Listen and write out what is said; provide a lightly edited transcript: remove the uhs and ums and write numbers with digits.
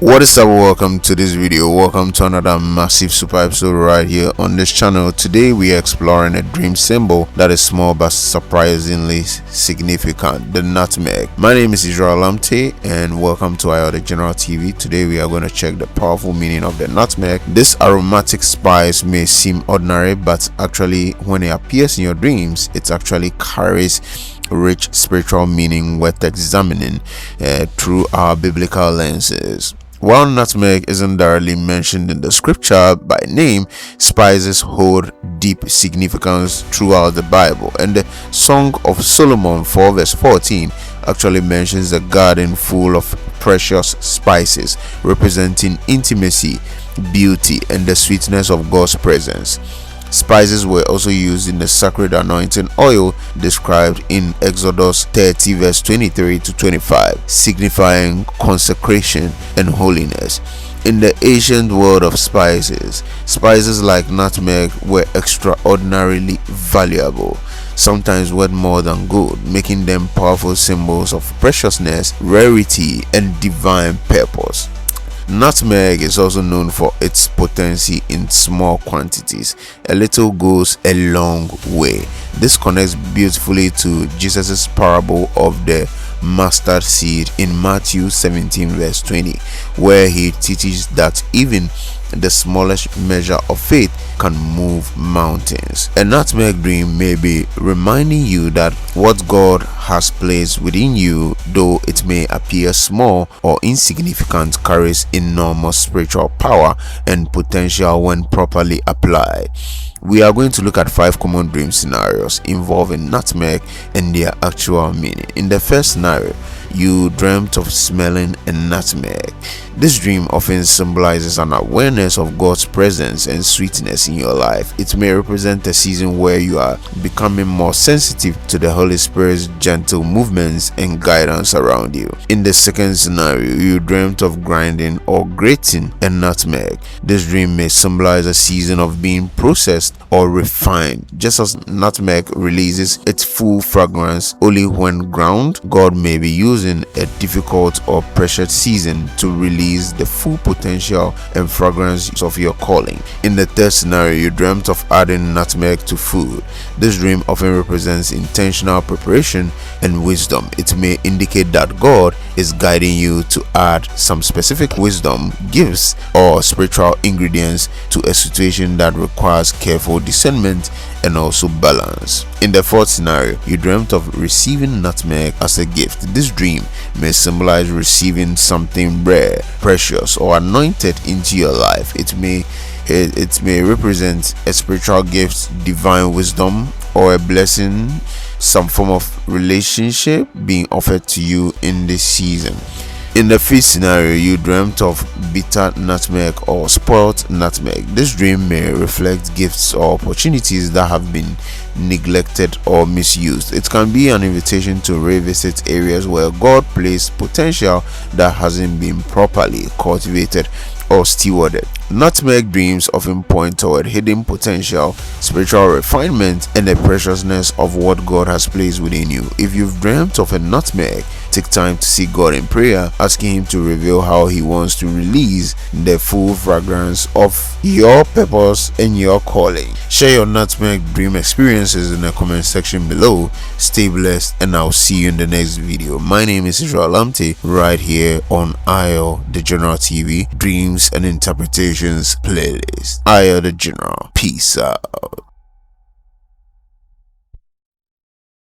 What is up? Welcome to this video. Welcome to another massive super episode right here on this channel. Today we are exploring a dream symbol that is small but surprisingly significant, the nutmeg. My name is Israel Lamte and welcome to the General TV. Today we are going to check the powerful meaning of the nutmeg. This aromatic spice may seem ordinary, but actually when it appears in your dreams, it actually carries rich spiritual meaning worth examining through our biblical lenses. While nutmeg isn't directly mentioned in the scripture by name, spices hold deep significance throughout the Bible, and the Song of Solomon 4 verse 14 actually mentions a garden full of precious spices representing intimacy, beauty, and the sweetness of God's presence. Spices were also used in the sacred anointing oil described in Exodus 30 verse 23 to 25, signifying consecration and holiness. In the ancient world of spices, spices like nutmeg were extraordinarily valuable, sometimes worth more than gold, making them powerful symbols of preciousness, rarity, and divine purpose. Nutmeg is also known for its potency in small quantities. A little goes a long way. This connects beautifully to Jesus' parable of the mustard seed in Matthew 17 verse 20, where he teaches that even the smallest measure of faith can move mountains. A nutmeg dream may be reminding you that what God has placed within you, though it may appear small or insignificant, carries enormous spiritual power and potential when properly applied. We are going to look at 5 common dream scenarios involving nutmeg and their actual meaning. In the first scenario, you dreamt of smelling a nutmeg. This dream often symbolizes an awareness of God's presence and sweetness in your life. It may represent a season where you are becoming more sensitive to the Holy Spirit's gentle movements and guidance around you. In the second scenario, you dreamt of grinding or grating a nutmeg. This dream may symbolize a season of being processed or refined. Just as nutmeg releases its full fragrance only when ground, God may be using a difficult or pressured season to release the full potential and fragrance of your calling. In the third scenario, you dreamt of adding nutmeg to food. This dream often represents intentional preparation and wisdom. It may indicate that God is guiding you to add some specific wisdom, gifts, or spiritual ingredients to a situation that requires careful discernment and also balance. In the fourth scenario, you dreamt of receiving nutmeg as a gift. This dream may symbolize receiving something rare, precious, or anointed into your life. It may represent a spiritual gift, divine wisdom, or a blessing, some form of relationship being offered to you in this season. In the fifth scenario, you dreamt of bitter nutmeg or spoiled nutmeg. This dream may reflect gifts or opportunities that have been neglected or misused. It can be an invitation to revisit areas where God placed potential that hasn't been properly cultivated or stewarded. Nutmeg dreams often point toward hidden potential, spiritual refinement, and the preciousness of what God has placed within you. If you've dreamt of a nutmeg, take time to seek God in prayer, asking Him to reveal how He wants to release the full fragrance of your purpose and your calling. Share your nutmeg dream experiences in the comment section below. Stay blessed, and I'll see you in the next video. My name is Israel Lamte, right here on the General TV Dreams and Interpretations playlist. The General. Peace out.